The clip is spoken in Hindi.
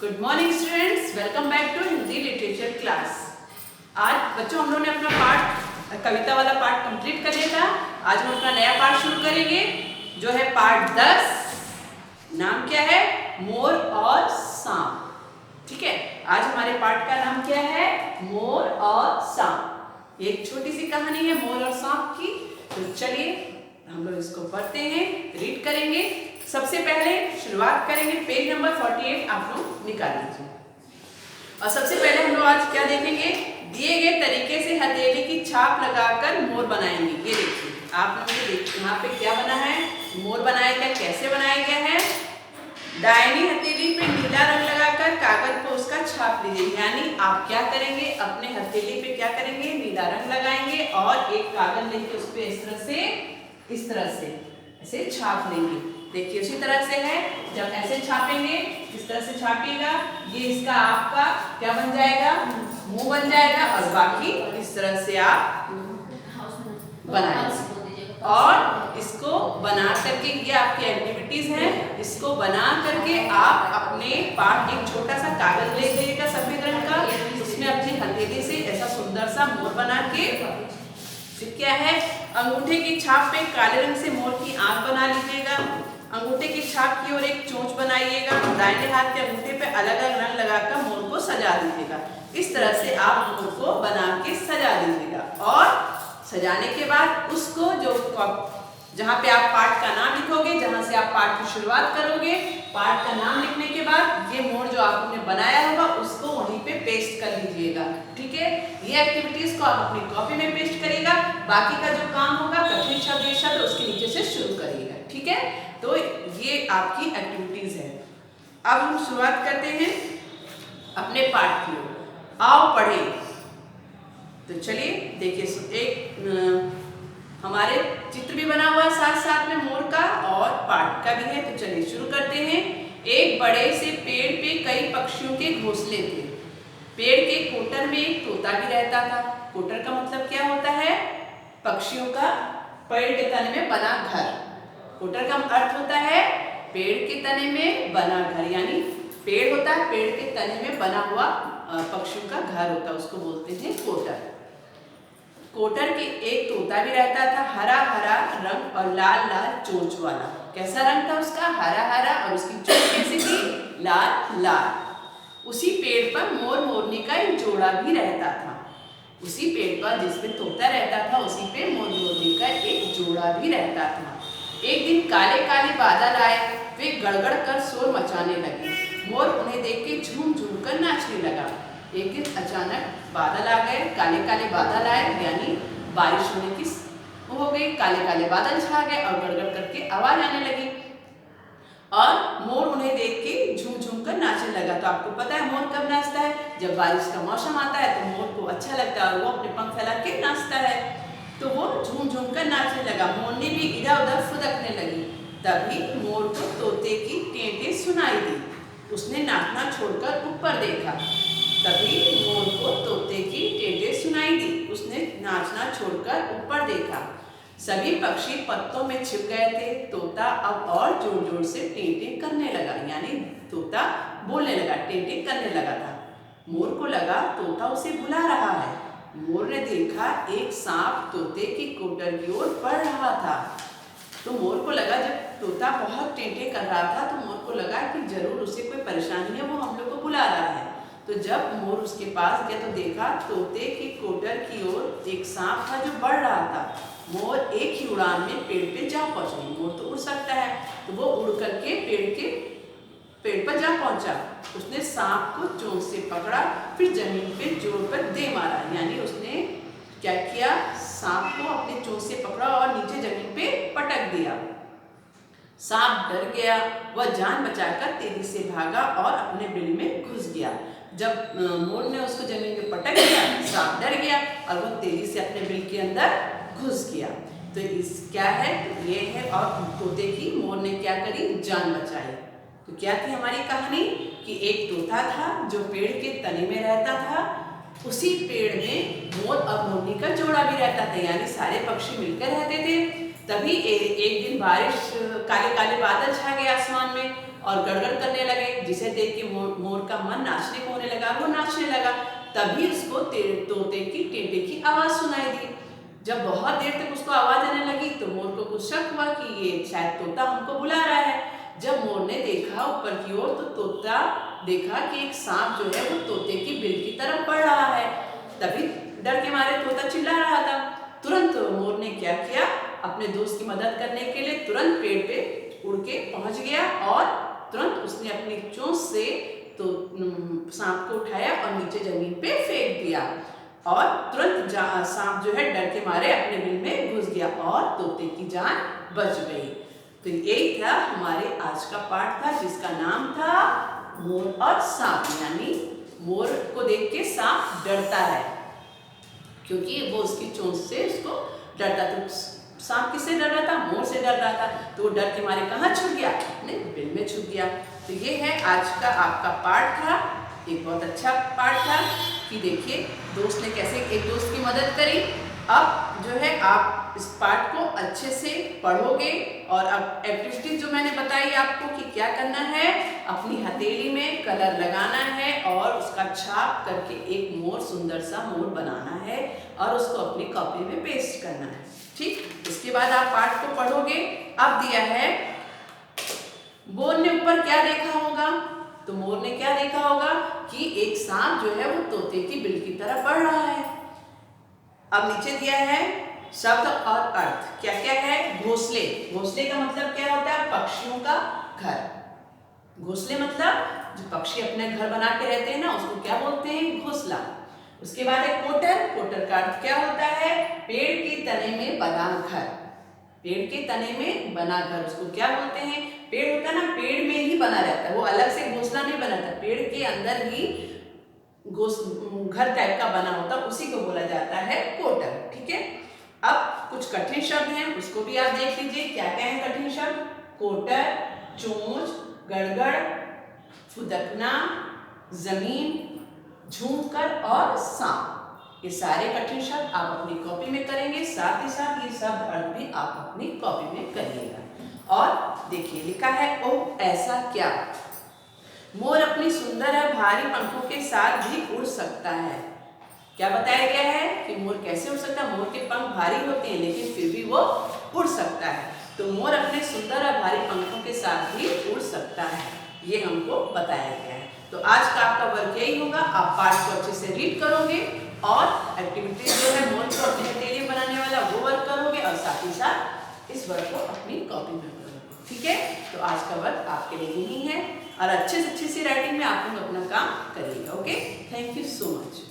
Good morning students, welcome back to Hindi literature class. आज बच्चों हम लोगों ने अपना पार्ट कविता वाला पार्ट कंप्लीट कर लिया था। आज हम अपना नया पार्ट शुरू करेंगे जो है पार्ट 10। नाम क्या है? मोर और सांप। ठीक है, आज हमारे पार्ट का नाम क्या है? मोर और सांप। एक छोटी सी कहानी है मोर और सांप की। तो चलिए हम लोग इसको पढ़ते हैं, रीड करेंगे। सबसे पहले शुरुआत करेंगे, पेज नंबर 48 आप लोग निकाल लीजिए। और सबसे पहले हम लोग आज क्या देखेंगे? दिए गए तरीके से हथेली की छाप लगाकर मोर बनाएंगे। ये देखिए, आप लोगों ने यहाँ पे क्या बना है? मोर बनाया गया। कैसे बनाया गया है? दाहिनी हथेली पे नीला रंग लगाकर कागज पर उसका छाप लीजिए। यानी आप क्या करेंगे? अपने हथेली पे क्या करेंगे? नीला रंग लगाएंगे और एक कागज लेके उस पे इस तरह से ऐसे छाप लेंगे। देखिए उसी तरह से है। जब ऐसे छापेंगे, इस तरह से छापिएगा, ये इसका आपका क्या बन जाएगा? मुंह बन जाएगा। और बाकी इस तरह से आप बनाएंगे। और इसको बना करके, ये आपकी एक्टिविटीज है, इसको बना करके आप अपने पार्ट एक छोटा सा कागज ले लीजिएगा सफेद रंग का, उसमें अपनी हथेली से ऐसा सुंदर सा मोर बना के, फिर क्या है, अंगूठे की छाप पे काले रंग से मोर की आंख बना लीजिएगा। अंगूठे की छाप की ओर एक चोंच बनाइएगा। दाहिने हाथ के अंगूठे पे अलग अलग रंग लगाकर मोर को सजा दीजिएगा। इस तरह से आप मोर को बना के सजा दीजिएगा। और सजाने के बाद उसको जहाँ पे आप पार्ट का नाम लिखोगे, जहाँ से आप पार्ट की शुरुआत करोगे, पार्ट का नाम लिखने के बाद ये मोर जो आपने बनाया होगा उसको वहीं पे पेस्ट कर लीजिएगा। ठीक है, ये एक्टिविटीज को आप अपनी कॉपी में पेस्ट करिएगा। बाकी का जो काम होगा, कठिन शब्द ये शब्द उसके नीचे से शुरू करिएगा। ठीक है, तो ये आपकी एक्टिविटीज है। अब हम शुरुआत करते हैं अपने पाठ की ओर। आओ पढ़े। तो चलिए देखिए, एक हमारे चित्र भी बना हुआ है साथ साथ में मोर का, और पाठ का भी है। तो चलिए शुरू करते हैं। एक बड़े से पेड़ पे कई पक्षियों के घोंसले थे। पेड़ के कोटर में एक तोता भी रहता था। कोटर का मतलब क्या होता है? पक्षियों का पेड़ के तने में बना घर। कोटर का अर्थ होता है पेड़ के तने में बना घर, यानी पेड़ होता है, पेड़ के तने में बना हुआ पक्षियों का घर होता है, उसको बोलते हैं कोटर। कोटर के एक तोता भी रहता था, हरा हरा रंग और लाल लाल चोंच वाला। कैसा रंग था उसका? हरा हरा, और उसकी चोंच कैसी थी? लाल लाल। उसी पेड़ पर मोर मोरनी का एक जोड़ा भी रहता था। उसी पेड़ पर जिसमें तोता रहता था, उसी पे मोर मोरनी का एक जोड़ा भी रहता था। एक दिन काले काले बादल आए, वे गड़गड़ कर शोर मचाने लगे। मोर उन्हें देख के झूम झूम कर नाचने लगा। एक दिन अचानक बादल आ गए, काले काले बादल आए, यानी बारिश होने की हो गई। काले काले बादल छा गए और गड़गड़ करके आवाज आने लगी, और मोर उन्हें देख के झूम झूम कर नाचने लगा। तो आपको पता है मोर कब नाचता है? जब बारिश का मौसम आता है तो मोर को अच्छा लगता है और वो अपने पंख फैला के नाचता है। तो वो झूम झूम कर नाचने लगा। मोरनी भी इधर उधर फुदकने लगी। तभी मोर को तोते की टेंटे सुनाई दी। उसने नाचना छोड़कर ऊपर देखा। तभी मोर को तोते की टेंटे सुनाई दी। उसने नाचना छोड़कर ऊपर देखा। सभी पक्षी पत्तों में छिप गए थे। तोता अब और जोर जोर से टेंटे करने लगा, यानी तोता बोलने लगा, टेंटे करने लगा था। मोर को लगा तोता उसे बुला रहा है। मोर ने देखा एक सांप तोते की कोटर की ओर बढ़ रहा था। तो मोर को लगा, जब तोता बहुत टेंटे कर रहा था तो मोर को लगा कि जरूर उसे कोई परेशानी है, वो हम लोग को बुला रहा है। तो जब मोर उसके पास गया तो देखा तोते की कोटर की ओर एक सांप था जो बढ़ रहा था। मोर एक ही उड़ान में पेड़ पे जा पहुंचा। मोर तो उड़ सकता है, तो वो उड़ करके पेड़ पर जा पहुंचा। उसने सांप को चोंच से पकड़ा, फिर जमीन पे जोर पर दे मारा। यानी उसने क्या किया? सांप को अपने चोंच से पकड़ा और नीचे जमीन पे पटक दिया। सांप डर गया, वह जान बचाकर तेजी से भागा और अपने बिल में घुस गया। जब मोर ने उसको जमीन पे पटक दिया, सांप डर गया और वह तेजी से अपने बिल के अंदर घुस गया। तो इस क्या है? ये है, और तोते की मोर ने क्या करी? जान बचाई। तो क्या थी हमारी कहानी? कि एक तोता था जो पेड़ के तने में रहता था। उसी पेड़ में मोर और मोरनी का जोड़ा भी रहता था, यानी सारे पक्षी मिलकर रहते थे। तभी एक दिन बारिश, काले काले बादल छा गए आसमान में, और गड़गड़ करने लगे, जिसे देख के मोर का मन नाचने को होने लगा, वो नाचने लगा। तभी उसको तोते की टेंटे की आवाज सुनाई दी। जब बहुत देर तक उसको आवाज आने लगी तो मोर को कुछ शक हुआ कि ये शायद तोता हमको बुला रहा है। जब मोर ने देखा ऊपर की ओर तो तोता देखा कि एक सांप जो है वो तोते की बिल की तरफ बढ़ रहा है। तभी डर के मारे तोता चिल्ला रहा था। तुरंत मोर ने क्या किया, अपने दोस्त की मदद करने के लिए तुरंत पेड़ पे उड़ के पहुंच गया और तुरंत उसने अपनी चोंच से तो सांप को उठाया और नीचे जमीन पे फेंक दिया और तुरंत सांप जो है डर के मारे अपने बिल में घुस गया और तोते की जान बच गई। तो यही था हमारे आज का पाठ था, जिसका नाम था मोर और सांप। यानी मोर को देख के सांप डरता है क्योंकि वो उसकी चोंच से उसको डरता। तो सांप किससे डर रहा था? मोर से डर रहा था। तो वो डर के मारे कहाँ छुप गया? अपने बिल में छुप गया। तो ये है आज का आपका पाठ था। एक बहुत अच्छा पाठ था कि देखिए दोस्त ने कैसे एक दोस्त की मदद करी। अब जो है आप इस पाठ को अच्छे से पढ़ोगे और अब एक्टिविटीज जो मैंने बताई आपको कि क्या करना है, अपनी हथेली में कलर लगाना है और उसका छाप करके एक मोर, सुंदर सा मोर बनाना है और उसको अपनी कॉपी में पेस्ट करना है। ठीक, इसके बाद आप पाठ को पढ़ोगे। अब दिया है मोर ने ऊपर क्या देखा होगा, तो मोर ने क्या देखा होगा कि एक सांप जो है वो तोते की बिल की तरफ बढ़ रहा है। अब नीचे दिया है शब्द और अर्थ। क्या क्या है? घोंसले। घोंसले का मतलब क्या होता है? पक्षियों का घर। घोंसले मतलब जो पक्षी अपने घर बना के रहते हैं ना, उसको क्या बोलते हैं? घोंसला। उसके बाद है कोटर। कोटर का अर्थ क्या होता है? पेड़ के तने में बना घर। पेड़ के तने में बना घर, उसको क्या बोलते हैं? पेड़ होता है ना, पेड़ में ही बना रहता है, वो अलग से घोंसला नहीं बनाता, पेड़ के अंदर ही घर टाइप का बना होता, उसी को बोला जाता है कोटर। ठीक है, अब कुछ कठिन शब्द हैं, उसको भी आप देख लीजिए। क्या क्या है कठिन शब्द? कोटर, चोंच, गड़गड़, फुदकना, जमीन, झूमकर और सांप। ये सारे कठिन शब्द आप अपनी कॉपी में करेंगे, साथ ही साथ ये शब्द अर्थ भी आप अपनी कॉपी में करिएगा। और देखिए लिखा है ओह ऐसा क्या। मोर अपनी सुंदर और भारी पंखों के साथ भी उड़ सकता है। क्या बताया गया है कि मोर कैसे उड़ सकता है? मोर के पंख भारी होते हैं लेकिन फिर भी वो उड़ सकता है। तो मोर अपने सुंदर और भारी पंखों के साथ भी उड़ सकता है, ये हमको बताया गया है। तो आज का आपका वर्क यही होगा, आप पाठ को अच्छे से रीड करोगे और एक्टिविटीज जो है मोर को अपने हथेली बनाने वाला वो वर्क करोगे और साथ ही साथ इस वर्क को अपनी कॉपी में करोगे। ठीक है, तो आज का वर्क आपके लिए यही है और अच्छे से अच्छी सी राइटिंग में आप लोग अपना काम करिएगा। Okay, thank you so much.